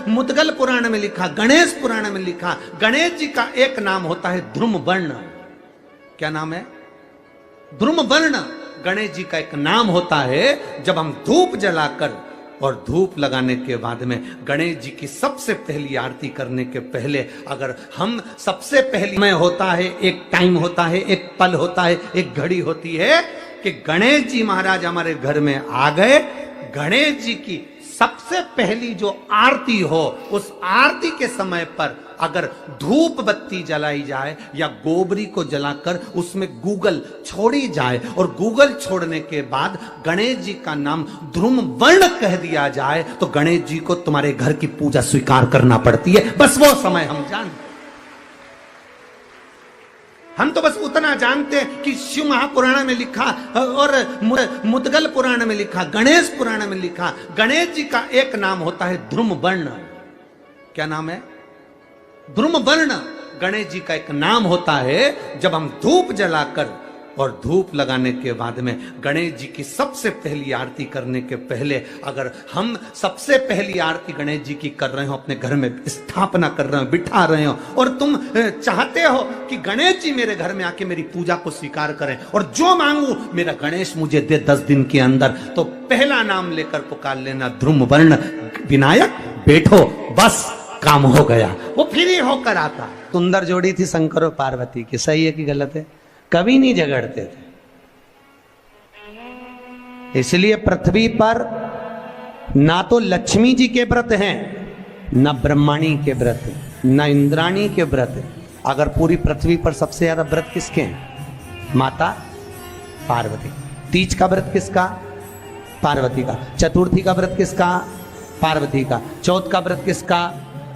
मुद्गल पुराण में लिखा, गणेश पुराण में लिखा, गणेश जी का एक नाम होता है ध्रुम वर्ण। क्या नाम है? ध्रुम वर्ण। गणेश जी का एक नाम होता है। जब हम धूप जलाकर और धूप लगाने के बाद में गणेश जी की सबसे पहली आरती करने के पहले अगर हम सबसे पहली में होता है, एक टाइम होता है, एक पल होता है, एक घड़ी होती है कि गणेश जी महाराज हमारे घर में आ गए। गणेश जी की सबसे पहली जो आरती हो, उस आरती के समय पर अगर धूप बत्ती जलाई जाए या गोबरी को जलाकर उसमें गूगल छोड़ी जाए और गूगल छोड़ने के बाद गणेश जी का नाम ध्रुम वर्ण कह दिया जाए तो गणेश जी को तुम्हारे घर की पूजा स्वीकार करना पड़ती है। बस वो समय हम जानते। हम तो बस उतना जानते हैं कि शिव महापुराण में लिखा और मुद्गल पुराण में लिखा, गणेश पुराण में लिखा, गणेश जी का एक नाम होता है ध्रुम वर्ण। क्या नाम है? ध्रुम वर्ण। गणेश जी का एक नाम होता है। जब हम धूप जलाकर और धूप लगाने के बाद में गणेश जी की सबसे पहली आरती करने के पहले अगर हम सबसे पहली आरती गणेश जी की कर रहे हो, अपने घर में स्थापना कर रहे हो, बिठा रहे हो और तुम चाहते हो कि गणेश जी मेरे घर में आके मेरी पूजा को स्वीकार करें और जो मांगू मेरा गणेश मुझे दे 10 दिन के अंदर, तो पहला नाम लेकर पुकार लेना ध्रुम वर्ण विनायक, बैठो, बस काम हो गया। वो फिर ही होकर आता। सुंदर जोड़ी थी शंकर और पार्वती की। सही है कि गलत है? कभी नहीं झगड़ते थे। इसलिए पृथ्वी पर ना तो लक्ष्मी जी के व्रत हैं, ना ब्रह्माणी के व्रत हैं, ना इंद्राणी के व्रत हैं। अगर पूरी पृथ्वी पर सबसे ज्यादा व्रत किसके हैं? माता पार्वती। तीज का व्रत किसका? पार्वती का। चतुर्थी का व्रत किसका? पार्वती का। चौथ का व्रत किसका?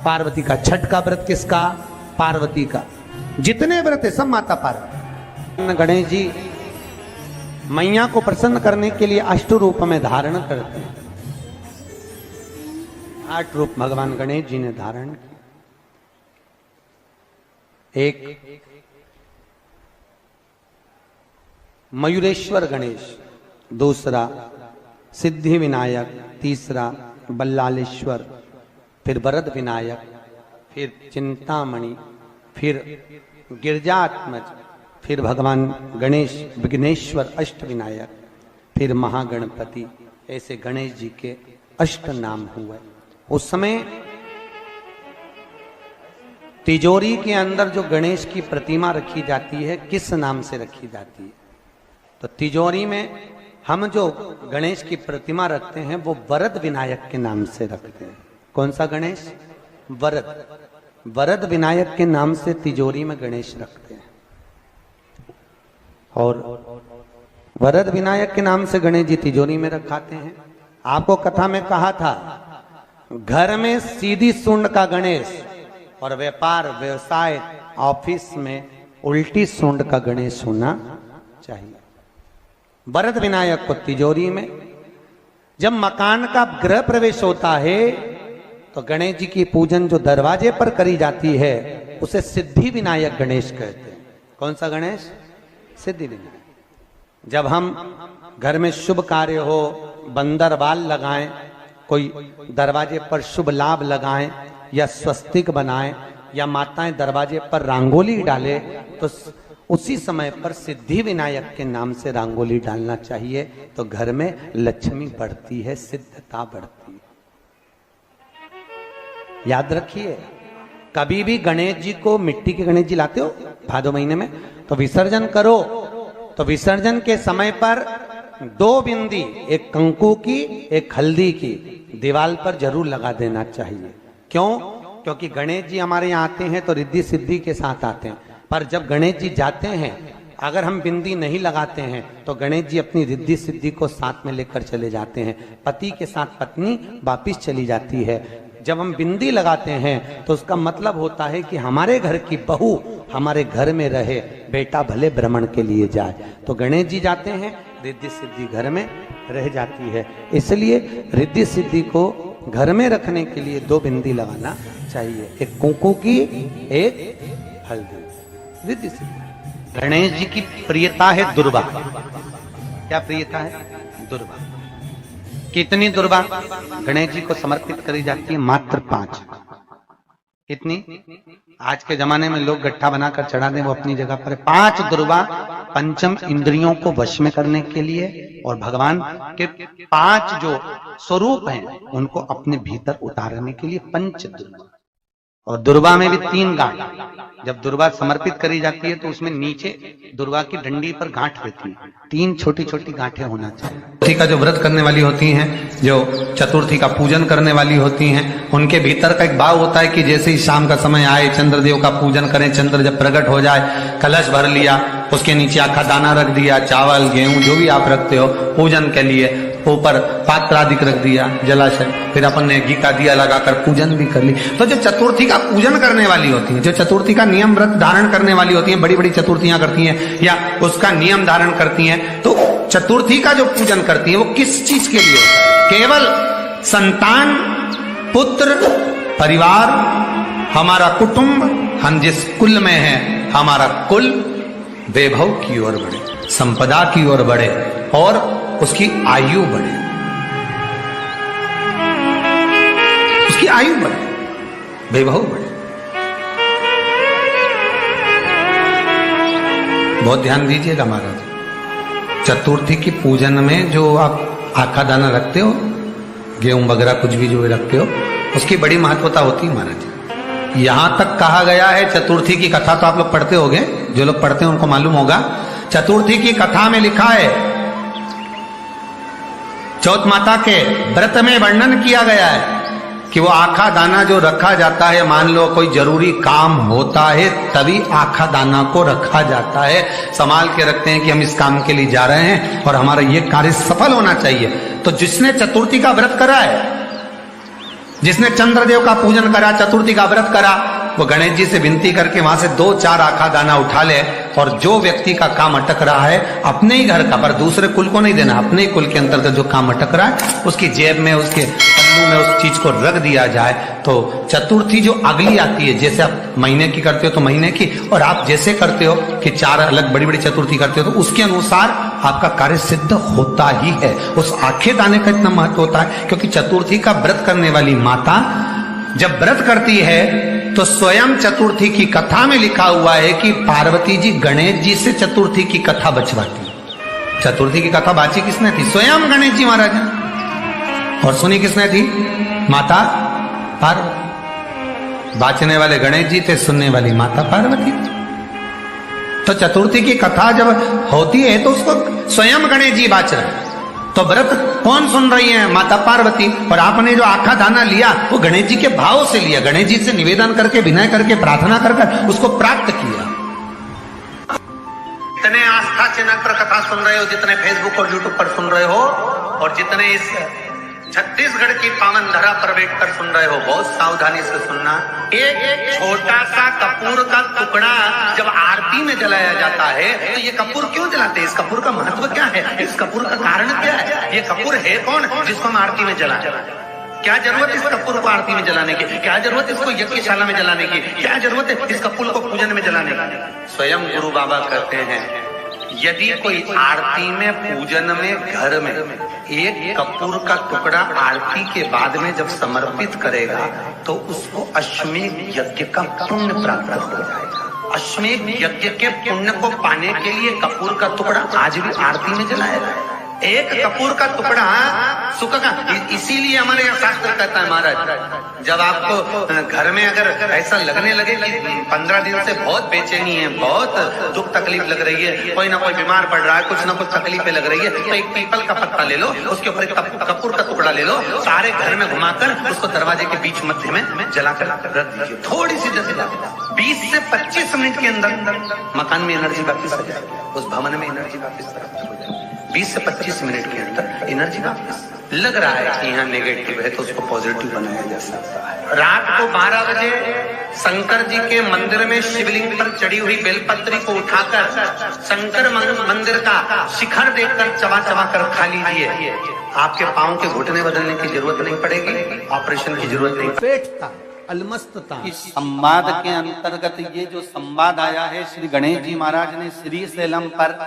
पार्वती का। छठ का व्रत किसका? पार्वती का। जितने व्रत है सब माता पार्वती। गणेश जी मैया को प्रसन्न करने के लिए अष्ट रूप में धारण करते हैं। 8 रूप भगवान गणेश जी ने धारण किए। एक मयूरेश्वर गणेश, दूसरा सिद्धि विनायक, तीसरा बल्लालेश्वर, फिर वरद विनायक, फिर चिंतामणि, फिर गिरजात्मज, फिर भगवान गणेश विघ्नेश्वर अष्ट विनायक, फिर महागणपति। ऐसे गणेश जी के अष्ट नाम हुए। उस समय तिजोरी के अंदर जो गणेश की प्रतिमा रखी जाती है, किस नाम से रखी जाती है? तो तिजोरी में हम जो गणेश की प्रतिमा रखते हैं वो वरद विनायक के नाम से रखते हैं। कौन सा गणेश? वरद। वरद विनायक के नाम से तिजोरी में गणेश रखते हैं। और वरद विनायक के नाम से गणेश जी तिजोरी में रखाते हैं। आपको कथा में कहा था, घर में सीधी सूंड का गणेश और व्यापार व्यवसाय ऑफिस में उल्टी सूंड का गणेश होना चाहिए। वरद विनायक को तिजोरी में। जब मकान का गृह प्रवेश होता है तो गणेश जी की पूजन जो दरवाजे पर करी जाती है उसे सिद्धि विनायक गणेश कहते हैं। कौन सा गणेश? सिद्धि विनायक। जब हम घर में शुभ कार्य हो, बंदरवाल लगाएं, कोई दरवाजे पर शुभ लाभ लगाएं या स्वस्तिक बनाएं या माताएं दरवाजे पर रंगोली डाले, तो उसी समय पर सिद्धि विनायक के नाम से रंगोली डालना चाहिए। तो घर में लक्ष्मी बढ़ती है, सिद्धता बढ़ती है। याद रखिए, कभी भी गणेश जी को, मिट्टी के गणेश जी लाते हो भादो महीने में, तो विसर्जन करो तो विसर्जन के समय पर 2 बिंदी, एक कंकु की, एक हल्दी की, दीवार पर जरूर लगा देना चाहिए। क्यों? क्योंकि गणेश जी हमारे यहाँ आते हैं तो रिद्धि सिद्धि के साथ आते हैं, पर जब गणेश जी जाते हैं अगर हम बिंदी नहीं लगाते हैं तो गणेश जी अपनी रिद्धि सिद्धि को साथ में लेकर चले जाते हैं। पति के साथ पत्नी वापिस चली जाती है। जब हम बिंदी लगाते हैं तो उसका मतलब होता है कि हमारे घर की बहू हमारे घर में रहे, बेटा भले भ्रमण के लिए जाए। तो गणेश जी जाते हैं, रिद्धि सिद्धि घर में रह जाती है। इसलिए रिद्धि सिद्धि को घर में रखने के लिए 2 बिंदी लगाना चाहिए, एक कुंकू की, एक हल्दी। रिद्धि सिद्धि। गणेश जी की प्रियता है दुर्वा। क्या प्रियता है? दुर्वा। कितनी दुर्वा गणेश जी को समर्पित करी जाती है? मात्र 5। कितनी? आज के जमाने में लोग गट्ठा बनाकर चढ़ा दें, वो अपनी जगह पर 5 दुर्वा पंचम इंद्रियों को वश में करने के लिए और भगवान के 5 जो स्वरूप हैं उनको अपने भीतर उतारने के लिए पंच दुर्वा। और दुर्वा में भी 3 गांठ। जब दुर्वा समर्पित करी जाती है तो उसमें नीचे दुर्वा की डंडी पर गांठ रहती है, 3 छोटी छोटी गांठें होना चाहिए। चतुर्थी का जो व्रत करने वाली होती हैं, जो चतुर्थी का पूजन करने वाली होती हैं, उनके भीतर का एक भाव होता है कि जैसे ही शाम का समय आए चंद्रदेव का पूजन करें, चंद्र जब प्रकट हो जाए, कलश भर लिया, उसके नीचे आखा दाना रख दिया, चावल गेहूं जो भी आप रखते हो पूजन के लिए, ऊपर पात्र आदि रख दिया, जलाशय, फिर अपन ने घी का दिया लगाकर पूजन भी कर ली। तो जो चतुर्थी का पूजन करने वाली होती है, जो चतुर्थी का नियम व्रत धारण करने वाली होती है, बड़ी बड़ी चतुर्थियां करती हैं या उसका नियम धारण करती हैं, तो चतुर्थी का जो पूजन करती है वो किस चीज के लिए होता है? केवल संतान, पुत्र, परिवार, हमारा कुटुंब, हम जिस कुल में हैं, हमारा कुल वैभव की ओर बढ़े, संपदा की ओर बढ़े और उसकी आयु बढ़े, उसकी आयु बढ़े, वैभव बढ़े। बहुत ध्यान दीजिएगा महाराज, चतुर्थी की पूजन में जो आप आखा दाना रखते हो, गेहूं वगैरह कुछ भी जो रखते हो, उसकी बड़ी महत्वता होती है महाराज। यहां तक कहा गया है, चतुर्थी की कथा तो आप लोग पढ़ते होंगे, जो लोग पढ़ते हैं उनको मालूम होगा, चतुर्थी की कथा में लिखा है, चौथ माता के व्रत में वर्णन किया गया है कि वो आखा दाना जो रखा जाता है, मान लो कोई जरूरी काम होता है तभी आखा दाना को रखा जाता है, संभाल के रखते हैं कि हम इस काम के लिए जा रहे हैं और हमारा ये कार्य सफल होना चाहिए। तो जिसने चतुर्थी का व्रत करा है, जिसने चंद्रदेव का पूजन करा, चतुर्थी का व्रत करा, वो गणेश जी से विनती करके वहां से 2-4 आखा दाना उठा ले और जो व्यक्ति का काम अटक रहा है अपने ही घर का, पर दूसरे कुल को नहीं देना, अपने ही कुल के अंतर्गत जो काम अटक रहा है उसकी जेब में, उसके पल्लू में उस चीज को रख दिया जाए। तो चतुर्थी जो अगली आती है, जैसे आप महीने की करते हो तो महीने की, और आप जैसे करते हो कि 4 अलग बड़ी बड़ी चतुर्थी करते हो तो उसके अनुसार आपका कार्य सिद्ध होता ही है। उस आखे दाने का इतना महत्व होता है क्योंकि चतुर्थी का व्रत करने वाली माता जब व्रत करती है तो स्वयं चतुर्थी की कथा में लिखा हुआ है कि पार्वती जी गणेश जी से चतुर्थी की कथा बचवाती। चतुर्थी की कथा बाची किसने थी? स्वयं गणेश जी महाराज ने। और सुनी किसने थी? माता पार्वती। बाचने वाले गणेश जी थे, सुनने वाली माता पार्वती। तो चतुर्थी की कथा जब होती है तो उसको स्वयं गणेश जी बाच रहे हैं। तो व्रत कौन सुन रही है? माता पार्वती। और आपने जो आखा दाना लिया वो गणेश जी के भाव से लिया, गणेश जी से निवेदन करके, विनय करके, प्रार्थना कर उसको प्राप्त किया। जितने आस्था चैनल पर कथा सुन रहे हो, जितने फेसबुक और यूट्यूब पर सुन रहे हो, और जितने इस छत्तीसगढ़ की पावन धरा पर बैठकर सुन रहे हो, बहुत सावधानी से सुनना। एक छोटा सा कपूर का टुकड़ा जब आरती में जलाया जाता है तो ये कपूर क्यों जलाते हैं? इस कपूर का महत्व क्या है? इस कपूर का कारण क्या है? ये कपूर है कौन जिसको हम आरती में जलाते हैं? क्या जरूरत इस कपूर को आरती में जलाने की? क्या जरूरत इसको यज्ञशाला में जलाने की? क्या जरूरत है इस कपूर को पूजन में जलाने की? स्वयं गुरु बाबा कहते हैं, यदि कोई आरती में, पूजन में, घर में एक कपूर का टुकड़ा आरती के बाद में जब समर्पित करेगा तो उसको अश्वमेध यज्ञ का पुण्य प्राप्त हो जाएगा। अश्वमेध यज्ञ के पुण्य को पाने के लिए कपूर का टुकड़ा आज भी आरती में जलाया जाएगा। एक कपूर का टुकड़ा सुख का, इसीलिए हमारे यहाँ शास्त्र कहता है महाराज, जब आपको घर में अगर ऐसा लगने लगे कि 15 दिन से बहुत बेचैनी है, बहुत दुख तकलीफ लग रही है, कोई ना कोई बीमार पड़ रहा है, कुछ ना कुछ तकलीफें लग रही है, तो एक पीपल का पत्ता ले लो, उसके ऊपर एक कपूर का टुकड़ा ले लो, सारे घर में घुमाकर उसको दरवाजे के बीच मध्य में जलाकर रख दीजिए। थोड़ी सी जला 20 से 25 मिनट के अंदर मकान में एनर्जी वापिस आ जाएगी, उस भवन में एनर्जी वापिस हो जाएगी। 20 से 25 मिनट के अंदर एनर्जी वापस। लग रहा है कि यहाँ नेगेटिव है तो उसको पॉजिटिव बनाया जा सकता है। रात को 12 बजे शंकर जी के मंदिर में शिवलिंग पर चढ़ी हुई बेलपत्री को उठाकर शंकर मंदिर का शिखर देखकर चबा चबा कर खा लीजिए। आपके पाँव के घुटने बदलने की जरूरत नहीं पड़ेगी, ऑपरेशन की जरूरत नहीं। पेटता, अलमस्तता। इस संवाद के अंतर्गत ये जो संवाद आया है, श्री गणेश जी महाराज ने श्री शैलम पर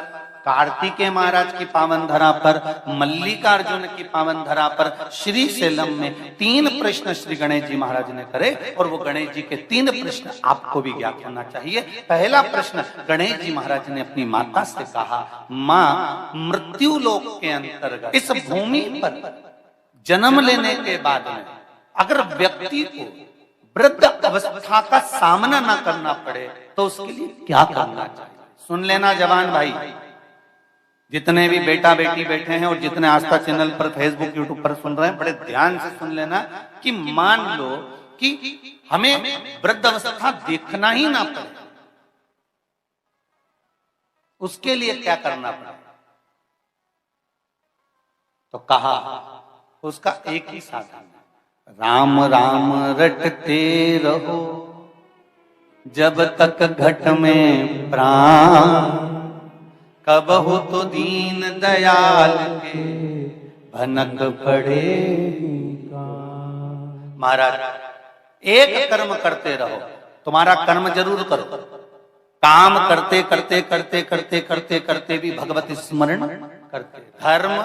कार्तिकेय महाराज की पावन धरा पर, मल्लिकार्जुन की पावन धरा पर श्री सेलम में 3 प्रश्न श्री गणेश जी महाराज ने करे, और वो गणेश जी के 3 प्रश्न आपको भी ज्ञात होना चाहिए। पहला प्रश्न गणेश जी महाराज ने अपनी माता से कहा, माँ, मृत्यु लोक के अंतर्गत इस भूमि पर जन्म लेने के बाद में अगर व्यक्ति को वृद्ध अवस्था का सामना ना करना पड़े तो उसके लिए क्या करना चाहिए? सुन लेना जवान भाई, जितने भी बेटा बेटी बैठे हैं और जितने आस्था चैनल पर, फेसबुक, यूट्यूब पर सुन रहे हैं, बड़े ध्यान से सुन लेना कि मान लो कि हमें वृद्ध अवस्था देखना ही ना पड़े, उसके लिए क्या करना पड़े? तो कहा उसका एक ही साधन, राम राम रटते रहो जब तक घट में प्राण, कब हो तो दीन दयाल के भनक पड़ेगा। महाराज, एक कर्म करते रहो, तुम्हारा कर्म जरूर करो, काम करते करते करते करते करते करते भी भगवत स्मरण करते। धर्म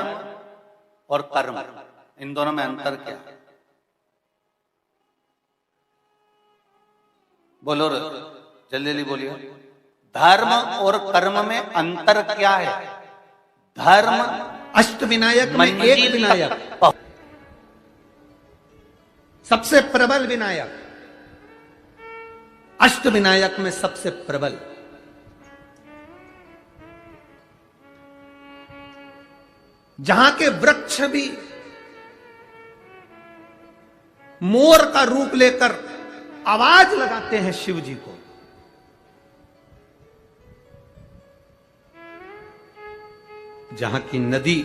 और कर्म, इन दोनों में अंतर क्या है? बोलो जल्दी जल्दी बोलिए। धर्म और कर्म में अंतर क्या है? धर्म अष्टविनायक में एक विनायक, सबसे प्रबल विनायक, अष्टविनायक में सबसे प्रबल। जहां के वृक्ष भी मोर का रूप लेकर आवाज लगाते हैं शिव जी को, जहां की नदी